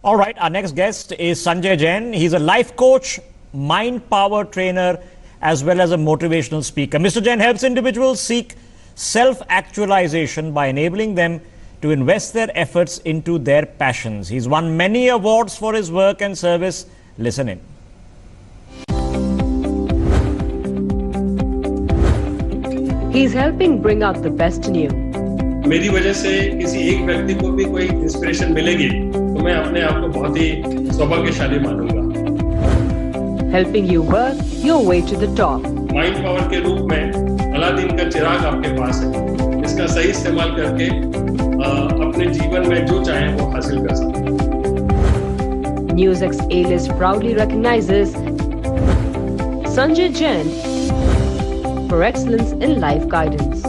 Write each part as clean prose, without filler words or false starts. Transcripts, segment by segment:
All right, our next guest is Sanjay Jain. He's a life coach, mind power trainer, as well as a motivational speaker. Mr. Jain helps individuals seek self-actualization by enabling them to invest their efforts into their passions. He's won many awards for his work and service. Listen in. He's helping bring out the best in you. मेरी वजह से किसी एक व्यक्ति को भी कोई inspiration मिलेगी तो मैं अपने आप को बहुत ही सौभाग्यशाली मानूंगा। Helping you work your way to the top. Mind power के रूप में अलादीन का चिराग आपके पास है। इसका सही इस्तेमाल करके अपने जीवन में जो चाहे वो हासिल कर सकते हैं। Newsx A-list proudly recognizes Sanjay Jain for excellence in life guidance.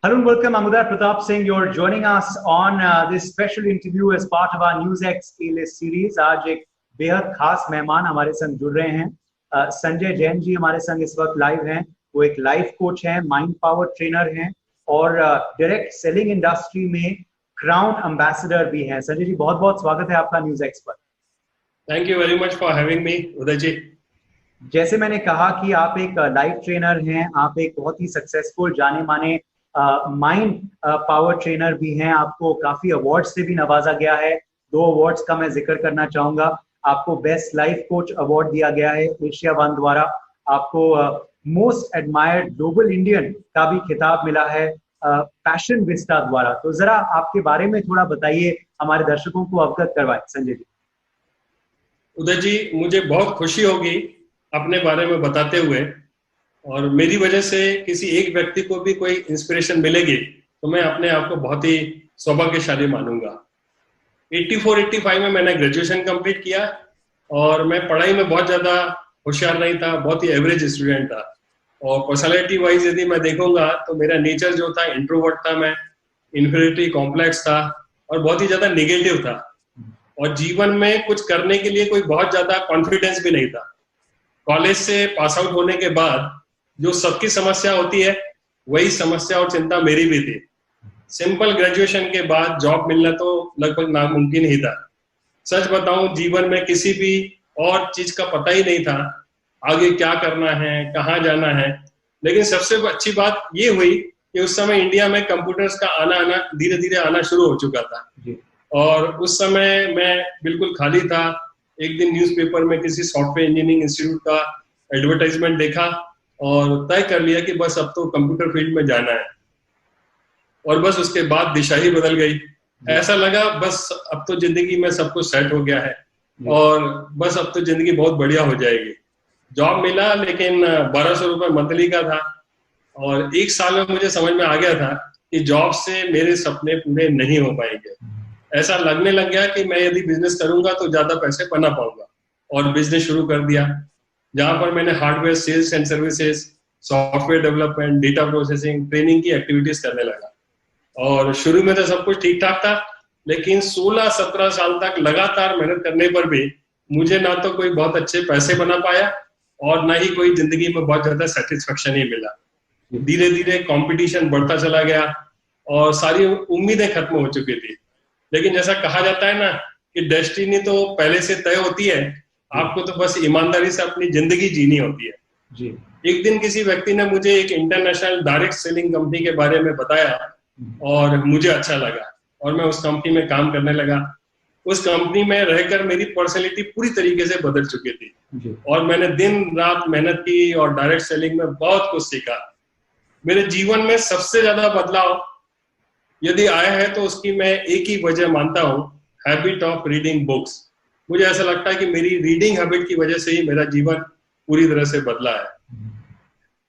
Hello and welcome. I'm Uday Pratap Singh. You're joining us on this special interview as part of our Newsx A-list series. आज एक बेहद खास मेहमान हमारे संग जुड़ रहे हैं। संजय जैन जी हमारे संग इस वक्त लाइव हैं। वो एक लाइफ कोच हैं, माइंड पावर ट्रेनर हैं और डायरेक्ट सेलिंग इंडस्ट्री में क्राउन एम्बेसडर भी हैं। संजय जी बहुत बहुत स्वागत है आपका न्यूज़ एक्स पर। Thank you very much for having me Uday ji. जैसे मैंने कहा कि आप एक लाइफ ट्रेनर हैं, आप एक बहुत ही सक्सेसफुल जाने माने माइंड पावर ट्रेनर भी हैं। आपको काफी अवार्ड से भी नवाजा गया है। 2 अवार्ड्स का मैं जिक्र करना चाहूंगा। आपको बेस्ट लाइफ कोच अवार्ड दिया गया है एशिया वन द्वारा। आपको मोस्ट एडमायर्ड ग्लोबल इंडियन का भी खिताब मिला है पैशन विस्टा द्वारा। तो जरा आपके बारे में थोड़ा बताइए, हमारे दर्शकों को अवगत करवाएं संजय जी। उदय जी, मुझे बहुत खुशी होगी अपने बारे में बताते हुए, और मेरी वजह से किसी एक व्यक्ति को भी कोई इंस्पिरेशन मिलेगी तो मैं अपने आप को बहुत ही सौभाग्यशाली मानूंगा। 84-85 में मैंने ग्रेजुएशन कंप्लीट किया और मैं पढ़ाई में बहुत ज्यादा होशियार नहीं था, बहुत ही एवरेज स्टूडेंट था। और पर्सनालिटी वाइज यदि मैं देखूंगा तो मेरा नेचर जो था इंट्रोवर्ट था, मैं इन्फीरियरिटी कॉम्प्लेक्स था और बहुत ही ज्यादा नेगेटिव था। और जीवन में कुछ करने के लिए कोई बहुत ज्यादा कॉन्फिडेंस भी नहीं था। कॉलेज से पास आउट होने के बाद जो सबकी समस्या होती है वही समस्या और चिंता मेरी भी थी। सिंपल ग्रेजुएशन के बाद जॉब मिलना तो लगभग नामुमकिन ही था। सच बताऊं, जीवन में किसी भी और चीज का पता ही नहीं था आगे क्या करना है, कहाँ जाना है। लेकिन सबसे अच्छी बात ये हुई कि उस समय इंडिया में कंप्यूटर्स का आना धीरे धीरे आना शुरू हो चुका था। और उस समय मैं बिल्कुल खाली था। एक दिन न्यूज़पेपर में किसी सॉफ्टवेयर इंजीनियरिंग इंस्टीट्यूट का एडवर्टाइजमेंट देखा और तय कर लिया कि बस अब तो कंप्यूटर फील्ड में जाना है। और बस उसके बाद दिशा ही बदल गई। ऐसा लगा बस अब तो जिंदगी में सब कुछ सेट हो गया है और बस अब तो जिंदगी बहुत बढ़िया हो जाएगी। जॉब मिला लेकिन 1200 रुपये मंथली का था और 1 साल में मुझे समझ में आ गया था कि जॉब से मेरे सपने पूरे नहीं हो पाएंगे। ऐसा लगने लग गया कि मैं यदि बिजनेस करूंगा तो ज्यादा पैसे बना पाऊंगा और बिजनेस शुरू कर दिया, जहां पर मैंने hardware sales and services, software development, data processing, training की एक्टिविटीज करने लगा। और शुरू में तो सब कुछ ठीक ठाक था, लेकिन 16-17 साल तक लगातार मेहनत करने पर भी मुझे ना तो कोई बहुत अच्छे पैसे बना पाया और ना ही कोई जिंदगी में बहुत ज्यादा सेटिस्फेक्शन ही मिला। धीरे धीरे कंपटीशन बढ़ता चला गया और सारी उम्मीदें खत्म हो चुकी थी। लेकिन जैसा कहा जाता है ना कि डेस्टिनी तो पहले से तय होती है, आपको तो बस ईमानदारी से अपनी जिंदगी जीनी होती है जी। एक दिन किसी व्यक्ति ने मुझे एक इंटरनेशनल डायरेक्ट सेलिंग कंपनी के बारे में बताया और मुझे अच्छा लगा और मैं उस कंपनी में काम करने लगा। उस कंपनी में रहकर मेरी पर्सनैलिटी पूरी तरीके से बदल चुकी थी जी। और मैंने दिन रात मेहनत की और डायरेक्ट सेलिंग में बहुत कुछ सीखा। मेरे जीवन में सबसे ज्यादा बदलाव यदि आया है तो उसकी मैं एक ही वजह मानता हूँ, हैबिट ऑफ रीडिंग बुक्स। मुझे ऐसा लगता है कि मेरी रीडिंग हैबिट की वजह से ही मेरा जीवन पूरी तरह से बदला है।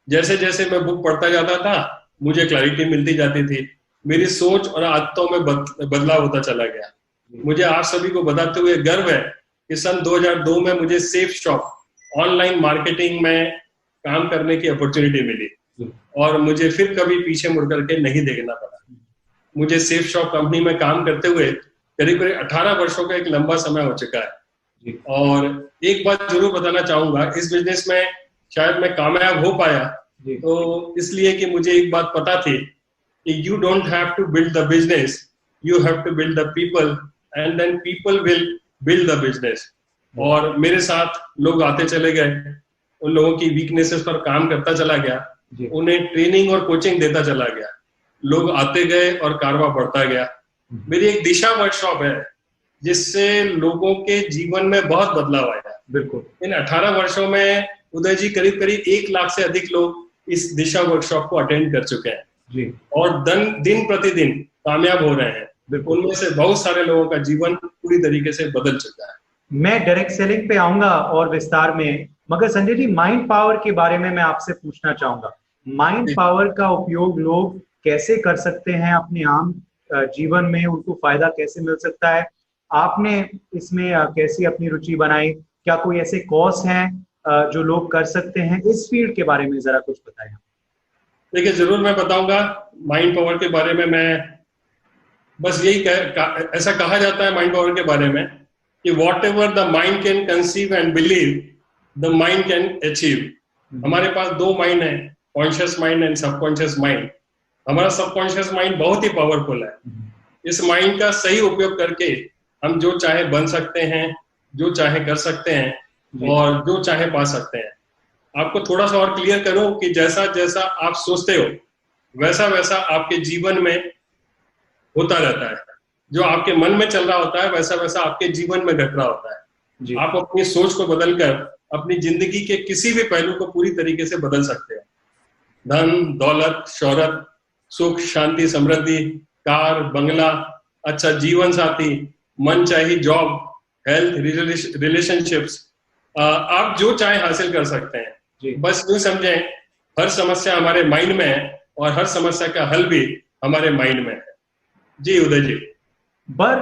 जैसे जैसे मैं बुक पढ़ता जाता था मुझे क्लैरिटी मिलती जाती थी, मेरी सोच और आदतों में बदलाव होता चला गया। मुझे आप सभी को बताते हुए गर्व है कि सन 2002 में मुझे सेफ शॉप ऑनलाइन मार्केटिंग में काम करने की अपॉर्चुनिटी मिली और मुझे फिर कभी पीछे मुड़ करके नहीं देखना पड़ा। मुझे सेफ शॉप कंपनी में काम करते हुए करीब 18 वर्षों का एक लंबा समय हो चुका है। और एक बात जरूर बताना चाहूंगा, इस बिजनेस में शायद मैं कामयाब हो पाया तो इसलिए कि मुझे एक बात पता थी कि you don't have to build the business, you have to build the people and then people will build the business. और मेरे साथ लोग आते चले गए, उन लोगों की वीकनेसेस पर काम करता चला गया, उन्हें ट्रेनिंग और कोचिंग देता चला गया, लोग आते गए और कारवा बढ़ता गया। मेरी एक दिशा वर्कशॉप है जिससे लोगों के जीवन में बहुत बदलाव आया। बिल्कुल। इन 18 वर्षों में उदय जी करीब करीब 1 लाख से अधिक लोग इस दिशा वर्कशॉप को अटेंड कर चुके हैं जी। और दिन प्रतिदिन कामयाब हो रहे हैं। उनमें से बहुत सारे लोगों का जीवन पूरी तरीके से बदल चुका है। मैं डायरेक्ट सेलिंग पे आऊंगा और विस्तार में, मगर संजय जी माइंड पावर के बारे में मैं आपसे पूछना चाहूंगा। माइंड पावर का उपयोग लोग कैसे कर सकते हैं अपने आम जीवन में, उनको फायदा कैसे मिल सकता है? आपने इसमें कैसी अपनी रुचि बनाई? क्या कोई ऐसे कोर्स हैं जो लोग कर सकते हैं? इस फील्ड के बारे में जरा कुछ बताएं। देखिए, जरूर मैं बताऊंगा माइंड पावर के बारे में। मैं बस यही ऐसा कहा जाता है माइंड पावर के बारे में कि what ever the mind can conceive and believe the mind can achieve. हमारे पास 2 माइंड है, conscious mind and subconscious mind. हमारा सबकॉन्शियस माइंड बहुत ही पावरफुल है। इस माइंड का सही उपयोग करके हम जो चाहे बन सकते हैं, जो चाहे कर सकते हैं और जो चाहे पा सकते हैं। आपको थोड़ा सा और क्लियर करूं कि जैसा जैसा आप सोचते हो वैसा वैसा आपके जीवन में होता रहता है। जो आपके मन में चल रहा होता है वैसा वैसा आपके जीवन में घट रहा होता है। आप अपनी सोच को बदलकर अपनी जिंदगी के किसी भी पहलू को पूरी तरीके से बदल सकते हो। धन, दौलत, शोहरत, सुख, शांति, समृद्धि, कार, बंगला, अच्छा जीवन साथी, मन चाही जॉब, हेल्थ, रिलेशनशिप्स, आप जो चाहे हासिल कर सकते हैं। बस यूं समझें, हर समस्या हमारे माइंड में है और हर समस्या का हल भी हमारे माइंड में है। जी उदय जी। पर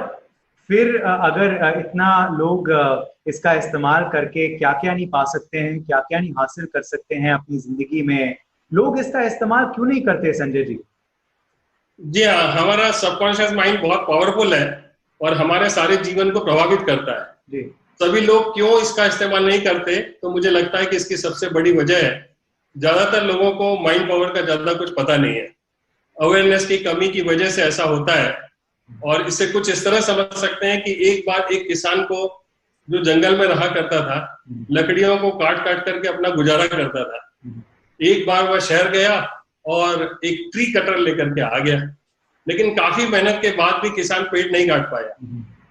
फिर अगर इतना लोग इसका इस्तेमाल करके क्या क्या नहीं पा सकते हैं, क्या क्या नहीं हासिल कर सकते हैं अपनी जिंदगी में, लोग इसका इस्तेमाल क्यों नहीं करते संजय जी? जी हाँ, हमारा सबकॉन्शियस माइंड बहुत पावरफुल है और हमारे सारे जीवन को प्रभावित करता है जी। सभी लोग क्यों इसका इस्तेमाल नहीं करते? तो मुझे लगता है कि इसकी सबसे बड़ी वजह है, ज्यादातर लोगों को माइंड पावर का ज्यादा कुछ पता नहीं है। अवेयरनेस की कमी की वजह से ऐसा होता है। और इसे कुछ इस तरह समझ सकते हैं कि एक बार एक किसान को जो जंगल में रहा करता था, लकड़ियों को काट काट करके अपना गुजारा करता था, एक बार वह शहर गया और एक ट्री कटर लेकर के आ गया, लेकिन काफी मेहनत के बाद भी किसान पेड़ नहीं काट पाया।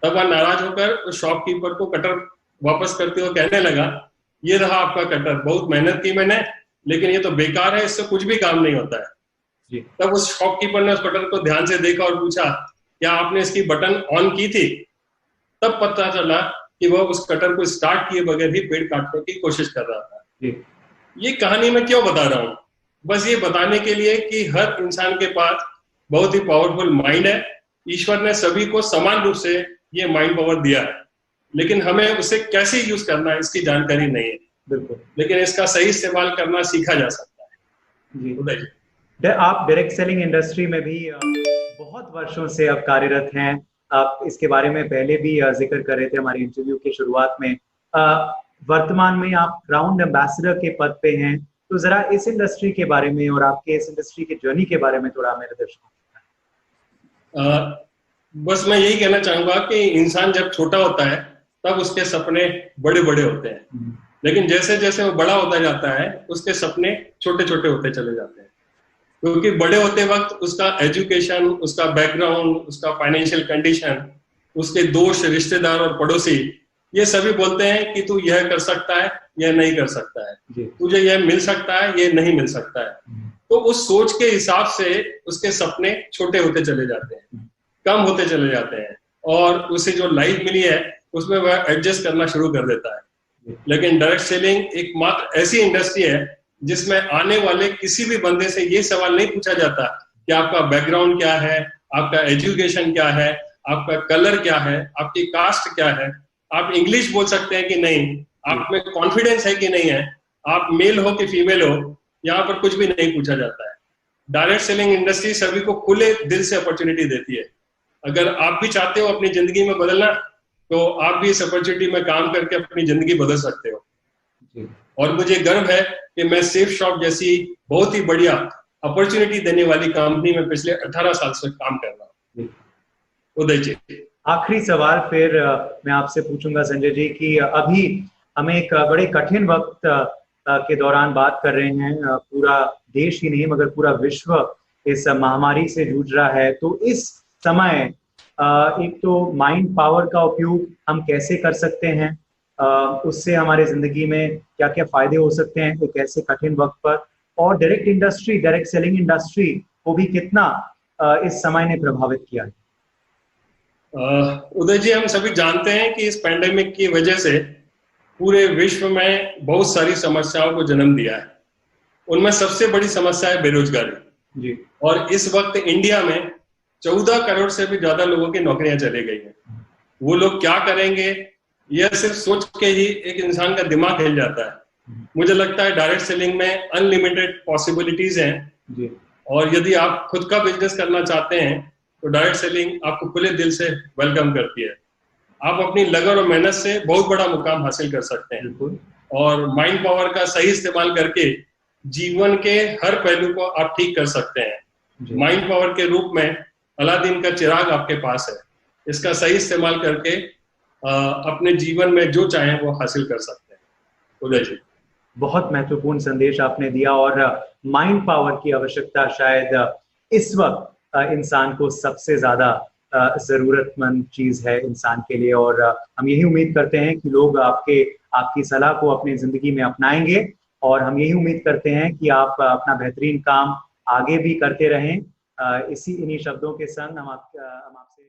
तब वह नाराज होकर उस शॉपकीपर को कटर वापस करते हुए कहने लगा, ये रहा आपका कटर, बहुत मेहनत की मैंने, लेकिन ये तो बेकार है, इससे कुछ भी काम नहीं होता है। तब उस शॉपकीपर ने उस कटर को ध्यान से देखा और पूछा, क्या आपने इसकी बटन ऑन की थी? तब पता चला कि वह उस कटर को स्टार्ट किए बगैर ही पेड़ काटने की कोशिश कर रहा था। ये कहानी मैं क्यों बता रहा हूँ? बस ये बताने के लिए कि हर इंसान के पास बहुत ही पावरफुल माइंड है। ईश्वर ने सभी को समान रूप से ये माइंड पावर दिया है, लेकिन हमें उसे कैसे यूज करना है इसकी जानकारी नहीं है। बिल्कुल, लेकिन इसका सही इस्तेमाल करना सीखा जा सकता है। जी उदय जी। आप डायरेक्ट सेलिंग इंडस्ट्री में भी बहुत वर्षों से अब कार्यरत हैं। आप इसके बारे में पहले भी जिक्र कर रहे थे हमारे इंटरव्यू की शुरुआत में। वर्तमान में आप क्राउन एम्बेसडर के पद पे हैं, तो जरा इस इंडस्ट्री के बारे में और आपके इस इंडस्ट्री की जर्नी के बारे में थोड़ा मेरे दर्शकों बस मैं यही कहना चाहूंगा कि इंसान जब छोटा होता है तब उसके सपने बड़े बड़े होते हैं, लेकिन जैसे जैसे वो बड़ा होता जाता है उसके सपने छोटे छोटे होते चले जाते हैं, क्योंकि बड़े होते वक्त उसका एजुकेशन, उसका बैकग्राउंड, उसका फाइनेंशियल कंडीशन, उसके दोस्त, रिश्तेदार और पड़ोसी, ये सभी बोलते हैं कि तू यह कर सकता है, यह नहीं कर सकता है, तुझे यह मिल सकता है, यह नहीं मिल सकता है। तो उस सोच के हिसाब से उसके सपने छोटे होते चले जाते हैं, कम होते चले जाते हैं, और उसे जो लाइफ मिली है उसमें वह एडजस्ट करना शुरू कर देता है। लेकिन डायरेक्ट सेलिंग एक मात्र ऐसी इंडस्ट्री है जिसमें आने वाले किसी भी बंदे से ये सवाल नहीं पूछा जाता कि आपका बैकग्राउंड क्या है, आपका एजुकेशन क्या है, आपका कलर क्या है, आपकी कास्ट क्या है, आप इंग्लिश बोल सकते हैं कि नहीं, आप में कॉन्फिडेंस है कि नहीं है, आप मेल हो कि फीमेल हो, यहाँ पर कुछ भी नहीं पूछा जाता है। डायरेक्ट सेलिंग इंडस्ट्री सभी को खुले दिल से अपॉर्चुनिटी देती है। अगर आप भी चाहते हो अपनी जिंदगी में बदलना, तो आप भी इस अपॉर्चुनिटी में काम करके अपनी जिंदगी बदल सकते हो। और मुझे गर्व है कि मैं सेफ शॉप जैसी बहुत ही बढ़िया अपॉर्चुनिटी देने वाली कंपनी में पिछले 18 साल से काम कर रहा हूँ। उदय जी। आखिरी सवाल फिर मैं आपसे पूछूंगा संजय जी कि अभी हम एक बड़े कठिन वक्त के दौरान बात कर रहे हैं। पूरा देश ही नहीं मगर पूरा विश्व इस महामारी से जूझ रहा है। तो इस समय एक तो माइंड पावर का उपयोग हम कैसे कर सकते हैं, उससे हमारे जिंदगी में क्या क्या फायदे हो सकते हैं एक ऐसे कठिन वक्त पर, और डायरेक्ट सेलिंग इंडस्ट्री को भी कितना इस समय ने प्रभावित किया है। उदय जी, हम सभी जानते हैं कि इस पैंडेमिक की वजह से पूरे विश्व में बहुत सारी समस्याओं को जन्म दिया है। उनमें सबसे बड़ी समस्या है बेरोजगारी जी। और इस वक्त इंडिया में 14 करोड़ से भी ज्यादा लोगों की नौकरियां चली गई हैं। वो लोग क्या करेंगे, यह सिर्फ सोच के ही एक इंसान का दिमाग हिल जाता है। मुझे लगता है डायरेक्ट सेलिंग में अनलिमिटेड पॉसिबिलिटीज हैं जी। और यदि आप खुद का बिजनेस करना चाहते हैं तो डायरेक्ट सेलिंग आपको खुले दिल से वेलकम करती है। आप अपनी लगन और मेहनत से बहुत बड़ा मुकाम हासिल कर सकते हैं और माइंड पावर का सही इस्तेमाल करके जीवन के हर पहलू को आप ठीक कर सकते हैं। माइंड पावर के रूप में अलादीन का चिराग आपके पास है। इसका सही इस्तेमाल करके अपने जीवन में जो चाहें वो हासिल कर सकते हैं। उदय जी, बहुत महत्वपूर्ण संदेश आपने दिया। और माइंड पावर की आवश्यकता शायद इस वक्त इंसान को सबसे ज्यादा जरूरतमंद चीज है इंसान के लिए। और हम यही उम्मीद करते हैं कि लोग आपकी सलाह को अपनी जिंदगी में अपनाएंगे और हम यही उम्मीद करते हैं कि आप अपना बेहतरीन काम आगे भी करते रहें। इन्हीं शब्दों के संग हम आपसे